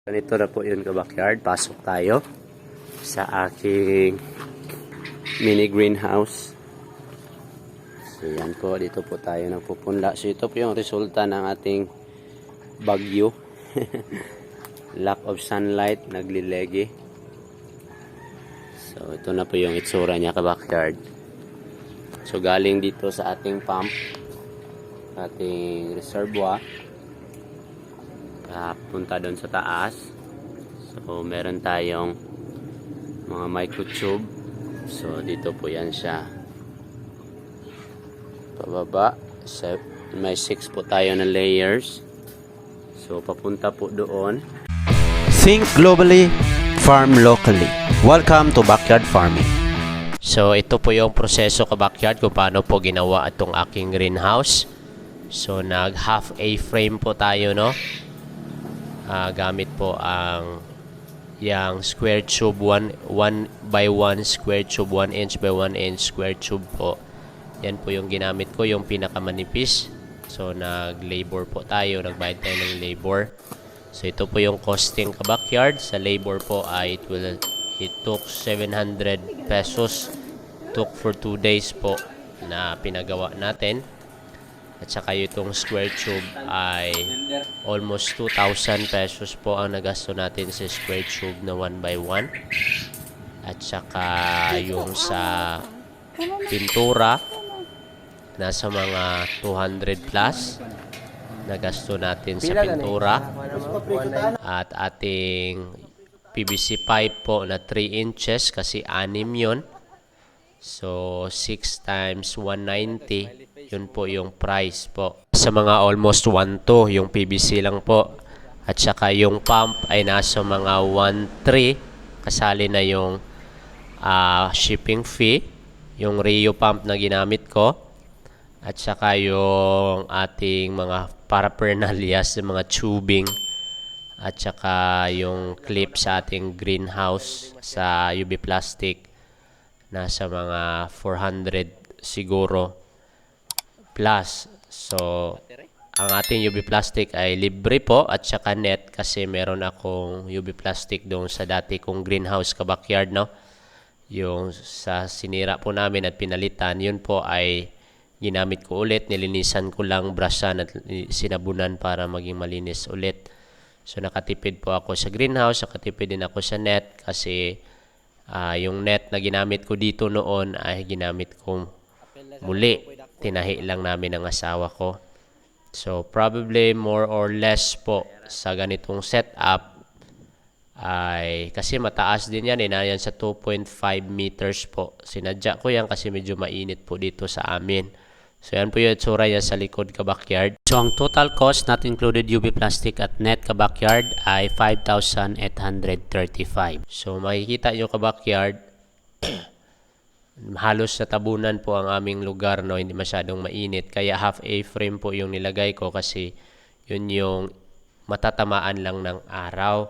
Ganito na po yun ka-backyard. Pasok tayo sa aking mini greenhouse. So yan po, dito po tayo nagpupunla. So ito po yung resulta ng ating bagyo. Lack of sunlight, naglilegi. So ito na po yung itsura niya ka-backyard. So galing dito sa ating pump, ating reservoir, punta doon sa taas. So meron tayong mga microtube. So dito po yan siya pababa. So, may 6 po tayo na layers. So papunta po doon. Think globally, farm locally. Welcome to Backyard Farming. So ito po yung proseso ka-backyard kung paano po ginawa itong aking greenhouse. So nag half A-frame po tayo, no? Gamit po ang yung square tube 1 by 1 square tube, 1 inch by 1 inch square tube po. Yan po yung ginamit ko, yung pinakamanipis. So nag-labor po tayo, nagbayad tayo ng labor. So ito po yung costing ka-backyard. Sa labor po ay it took 700 pesos. Took for 2 days po na pinagawa natin. At saka itong square tube ay almost 2,000 pesos po ang nagasto natin sa square tube na 1 by 1. At saka yung sa pintura, nasa mga 200 plus nagasto natin sa pintura. At ating PVC pipe po na 3 inches kasi 6 yun. So 6 times 190, yun po yung price po. Sa mga almost 1.2 yung PVC lang po. At saka yung pump ay nasa mga 1.3, kasali na yung shipping fee, yung Rio pump na ginamit ko. At saka yung ating mga paraphernalia sa mga tubing. At saka yung clip sa ating greenhouse sa UV plastic, nasa mga 400 siguro plus. So ang ating UV plastic ay libre po at saka net kasi meron akong UV plastic doon sa dati kong greenhouse ka-backyard, no? Yung sa sinira po namin at pinalitan, yun po ay ginamit ko ulit, nilinisan ko lang, brushan at sinabunan para maging malinis ulit. So nakatipid po ako sa greenhouse, nakatipid din ako sa net kasi yung net na ginamit ko dito noon ay ginamit ko muli. Tinahi lang namin ng asawa ko. So probably more or less po sa ganitong setup ay kasi mataas din yan, yan sa 2.5 meters po. Sinadya ko yan kasi medyo mainit po dito sa amin. So yan po yung itsura niya sa likod ka-backyard. So ang total cost not included UV plastic at net ka-backyard ay 5,835. So makikita nyo ka-backyard, halos sa tabunan po ang aming lugar, no? Hindi masyadong mainit. Kaya half A-frame po yung nilagay ko kasi yun yung matatamaan lang ng araw.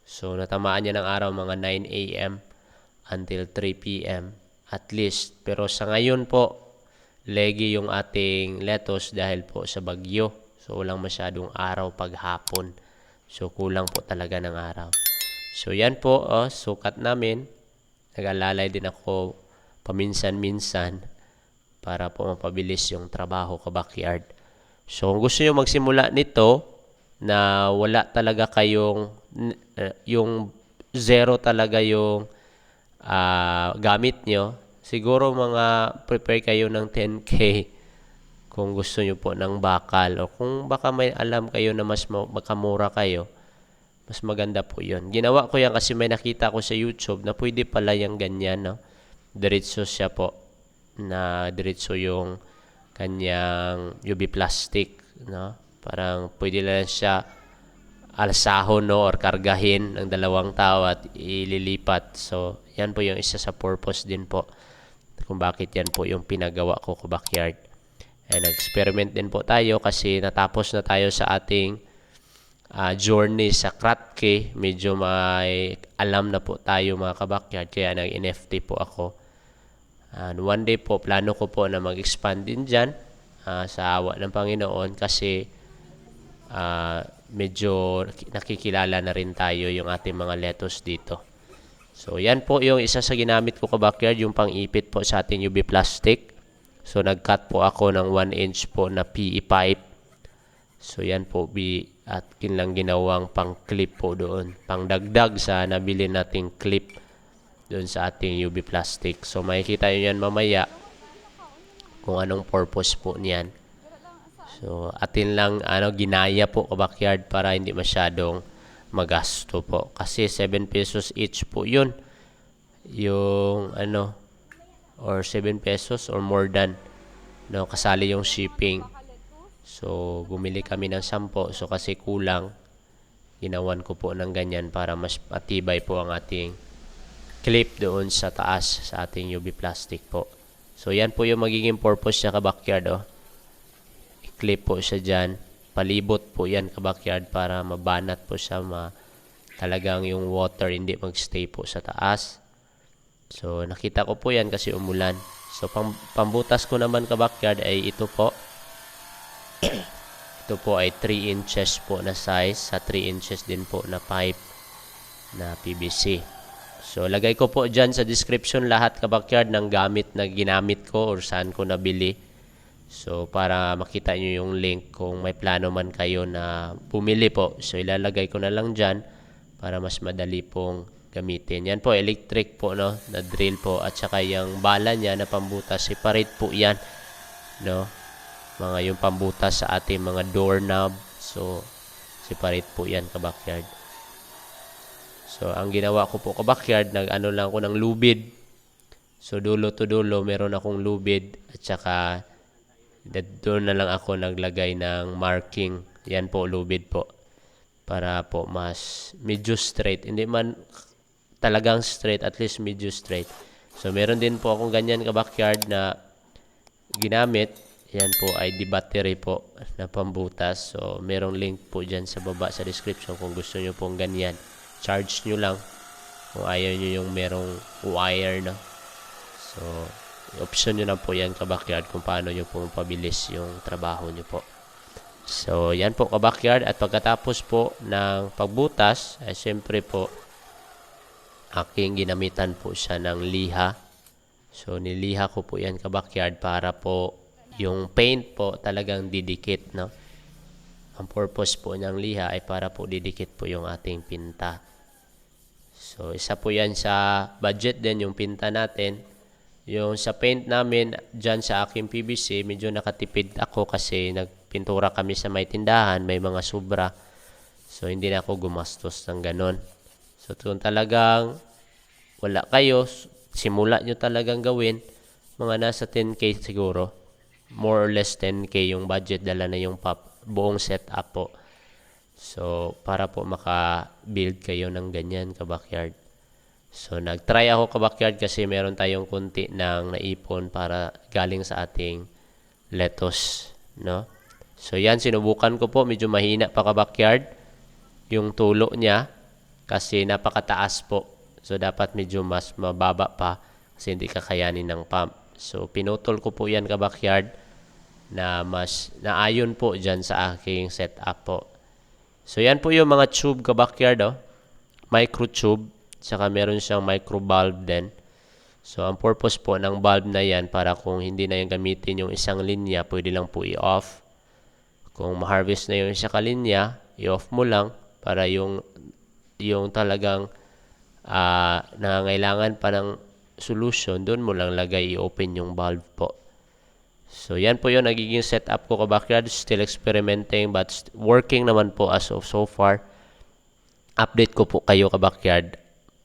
So natamaan niya ng araw mga 9 AM until 3 PM at least. Pero sa ngayon po, legi yung ating lettuce dahil po sa bagyo. So walang masyadong araw paghapon. So kulang po talaga ng araw. So yan po, sukat namin. Nag-alalay din ako paminsan-minsan para po mapabilis yung trabaho ka-backyard. So kung gusto nyo magsimula nito na wala talaga kayong yung zero talaga yung gamit nyo, siguro mga prepare kayo ng 10K kung gusto nyo po ng bakal, o kung baka may alam kayo na mas makamura kayo, mas maganda po yun. Ginawa ko yan kasi may nakita ko sa YouTube na pwede pala yung ganyan, no? Diretso siya po, na diretso yung kanyang UV plastic, no? Parang pwede lang siya alsahon, no? Or kargahin ng 2 tao at ililipat. So yan po yung isa sa purpose din po kung bakit yan po yung pinagawa ko ka-backyard. And nag-experiment din po tayo kasi natapos na tayo sa ating journey sa Kratky. Medyo may alam na po tayo mga ka-backyard, kaya nag-NFT po ako. And one day po, plano ko po na mag-expand din dyan sa awa ng Panginoon kasi medyo nakikilala na rin tayo yung ating mga lettuce dito. So yan po yung isa sa ginamit ko ka-backyard, yung pang-ipit po sa ating UV plastic. So nag-cut po ako ng 1 inch po na PE pipe. So yan po at kinlang ginawang pang-clip po doon. Pang-dagdag sa nabili nating clip doon sa ating UV plastic. So makikita nyo yan mamaya kung anong purpose po niyan. So atin lang ginaya po ka-backyard para hindi masyadong magasto po. Kasi 7 pesos each po yun. Yung or 7 pesos or more than. No, kasali yung shipping. So bumili kami ng 10. So kasi kulang, ginawan ko po ng ganyan para mas matibay po ang ating clip doon sa taas sa ating UV plastic po. So yan po yung magiging purpose niya ka-backyard. I-clip po siya dyan. Palibot po yan ka-backyard para mabanat po siya, talagang yung water hindi magstay po sa taas. So nakita ko po yan kasi umulan. So pambutas ko naman ka-backyard ay ito po. Ito po ay 3 inches po na size, sa 3 inches din po na pipe na PVC. So lagay ko po dyan sa description lahat ka-backyard ng gamit na ginamit ko or saan ko nabili. So para makita nyo yung link kung may plano man kayo na pumili po. So ilalagay ko na lang dyan para mas madali pong gamitin. Yan po electric po, no, na drill po, at saka yung bala niya na pambutas, separate po yan, no, mga yung pambutas sa ating mga doorknob. So separate po yan ka-backyard. So ang ginawa ko po ka-backyard, nag-ano lang ako ng lubid. So dulo to dulo meron akong lubid, at saka doon na lang ako naglagay ng marking. Yan po, lubid po. Para po mas medyo straight. Hindi man talagang straight, at least medyo straight. So meron din po akong ganyan ka-backyard na ginamit. Yan po ay di battery po na pambutas. So merong link po dyan sa baba sa description kung gusto nyo pong ganyan. Charge nyo lang kung ayaw nyo yung merong wire na. So option nyo lang po yan ka-backyard kung paano nyo po pabilis yung trabaho nyo po. So yan po ka-backyard, at pagkatapos po ng pagbutas ay siyempre po aking ginamitan po siya ng liha. So niliha ko po yan ka-backyard para po yung paint po talagang didikit, no. Ang purpose po ng liha ay para po didikit po yung ating pinta. So isa po yan sa budget din yung pinta natin. Yung sa paint namin dyan sa aking PVC, medyo nakatipid ako kasi nagpintura kami sa may tindahan, may mga sobra. So hindi na ako gumastos ng ganon. So kung talagang wala kayo, simula nyo talagang gawin, mga nasa 10K siguro. More or less 10K yung budget, dala na yung buong setup po. So para po maka-build kayo ng ganyan ka-backyard. So nag-try ako ka-backyard kasi meron tayong kunti ng naipon para galing sa ating lettuce, no. So yan, sinubukan ko po, medyo mahina pa ka-backyard yung tulo niya kasi napakataas po. So dapat medyo mas mababa pa kasi hindi kakayanin ng pump. So pinutol ko po yan ka-backyard na mas naayon po dyan sa aking setup po. So yan po yung mga tube ka-backyard, micro tube. Saka meron siyang micro bulb din. So ang purpose po ng bulb na yan, para kung hindi na yung gamitin yung isang linya, pwede lang po i-off. Kung ma-harvest na yung isang linya, i-off mo lang para yung talagang nangangailangan pa ng solution, doon mo lang lagay, i-open yung bulb po. So yan po yung nagiging setup ko ka-backyard. Still experimenting but working naman po as of so far. Update ko po kayo ka-backyard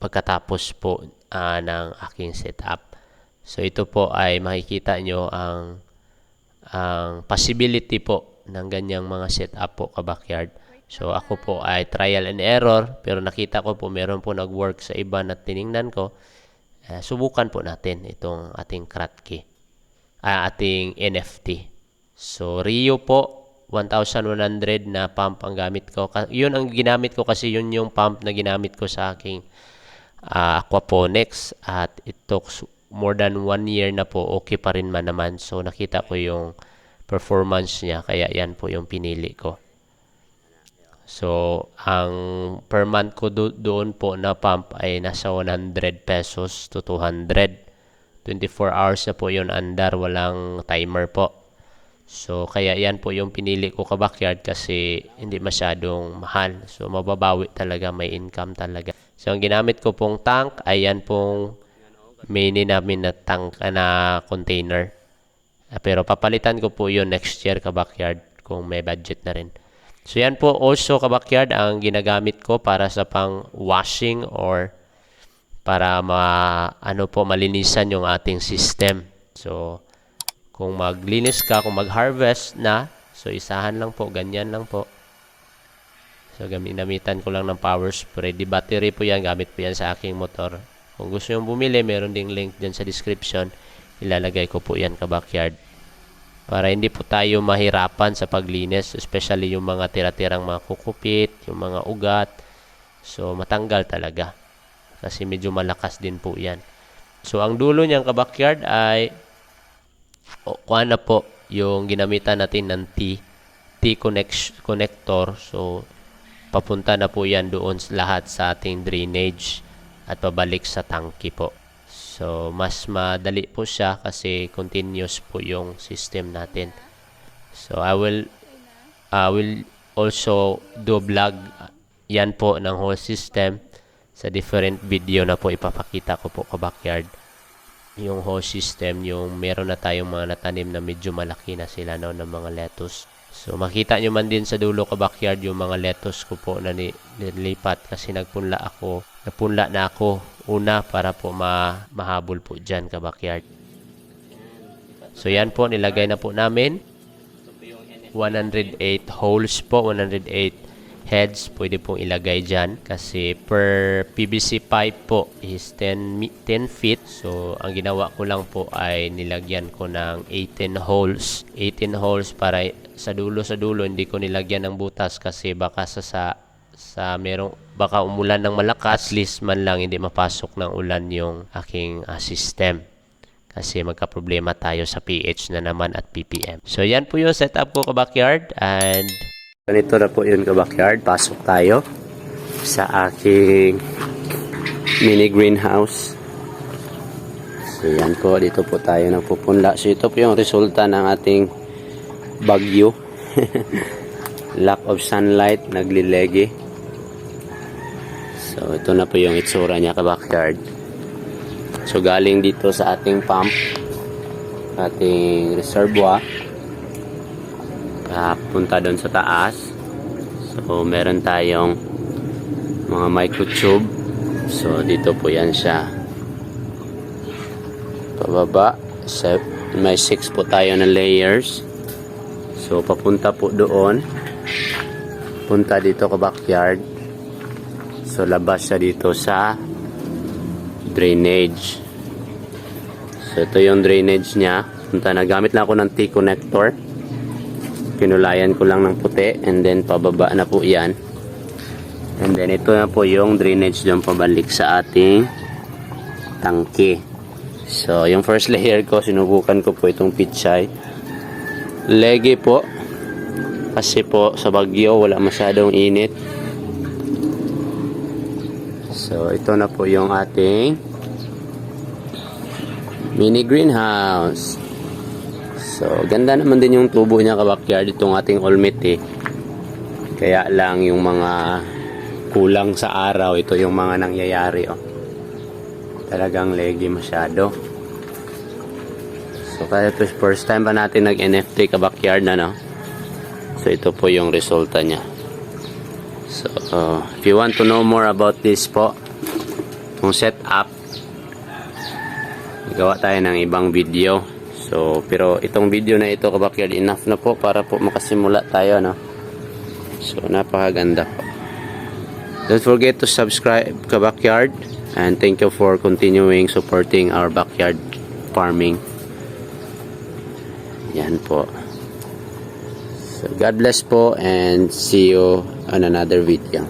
pagkatapos po ng aking setup. So ito po ay makikita nyo ang possibility po ng ganyang mga setup po ka-backyard. So ako po ay trial and error, pero nakita ko po meron po nag-work sa iba na tiningnan ko. Subukan po natin itong ating Kratky, ating NFT. So Rio po, 1,100 na pump ang gamit ko. Yun ang ginamit ko kasi yun yung pump na ginamit ko sa aking aquaponics, at it took more than 1 year na po, okay pa rin man naman. So nakita ko yung performance niya, kaya yan po yung pinili ko. So, ang per month ko doon po na pump ay nasa 100 pesos to 200. 24 hours na po yun under, walang timer po. So, kaya yan po yung pinili ko ka-backyard kasi hindi masyadong mahal. So, mababawi talaga, may income talaga. So, ang ginamit ko pong tank ay yan pong mini namin na tank na container. Pero papalitan ko po yun next year ka-backyard kung may budget na rin. So, yan po also ka-backyard ang ginagamit ko para sa pang washing or para malinisan yung ating system. So, kung maglinis ka, kung mag-harvest na, so isahan lang po, ganyan lang po. So, ginamitan ko lang ng power spray. Di battery po yan, gamit po yan sa aking motor. Kung gusto nyo bumili, meron ding link dyan sa description. Ilalagay ko po yan ka-backyard. Para hindi po tayo mahirapan sa paglinis, especially yung mga tira-tirang mga kukupit, yung mga ugat. So, matanggal talaga. Kasi medyo malakas din po yan. So, ang dulo niyang ka-backyard ay kuha na po yung ginamitan natin ng T-connector. So, papunta na po yan doon lahat sa ating drainage at pabalik sa tangke po. So, mas madali po siya kasi continuous po yung system natin. So, I will also do vlog yan po ng whole system sa different video na po ipapakita ko po ka-backyard. Yung whole system, yung meron na tayong mga natanim na medyo malaki na sila ng mga lettuce. So, makita nyo man din sa dulo ka-backyard yung mga lettuce ko po na nilipat kasi napunla na ako una para po mahabol po dyan ka-backyard. So, yan po, nilagay na po namin. 108 holes po, 108 heads pwede pong ilagay dyan kasi per PVC pipe po is 10 feet. So, ang ginawa ko lang po ay nilagyan ko ng 18 holes. 18 holes para sa dulo hindi ko nilagyan ng butas kasi baka baka umulan ng malakas, at least man lang hindi mapasok ng ulan yung aking system. Kasi magka-problema tayo sa pH na naman at ppm. So, yan po yung setup ko ka-backyard and Ganito na po yun ka-backyard. Pasok tayo sa aking mini greenhouse. So yan po, dito po tayo nagpupunla. So ito po yung resulta ng ating bagyo. Lack of sunlight, naglilegi. So ito na po yung itsura niya ka-backyard. So galing dito sa ating pump, ating reservoir. Punta doon sa taas. So meron tayong mga microtube. So dito po yan siya. Pababa. So, may 6 po tayo na layers. So papunta po doon. Punta dito ka backyard. So labas siya dito sa drainage. So ito yung drainage niya. Punta na, gamit lang ako ng T-connector. Pinulayan ko lang ng puti and then pababa na po yan. And then ito na po yung drainage doon pabalik sa ating tangke. So yung first layer ko, sinubukan ko po itong pichay. Legi po. Kasi po sa Bagyo wala masyadong init. So ito na po yung ating mini greenhouse. So, ganda naman din yung tubo niya ka-backyard, itong ating olmit eh. Kaya lang yung mga kulang sa araw, ito yung mga nangyayari oh. Talagang legi masyado. So, kaya ito first time pa natin nag-NFT ka-backyard na no. So, ito po yung resulta niya. So, if you want to know more about this po, itong setup, gawa tayo ng ibang video. So, pero itong video na ito ka-backyard, enough na po para po makasimula tayo, no? So, napakaganda po. Don't forget to subscribe ka-backyard and thank you for continuing supporting our backyard farming. Yan po. So, God bless po and see you on another video.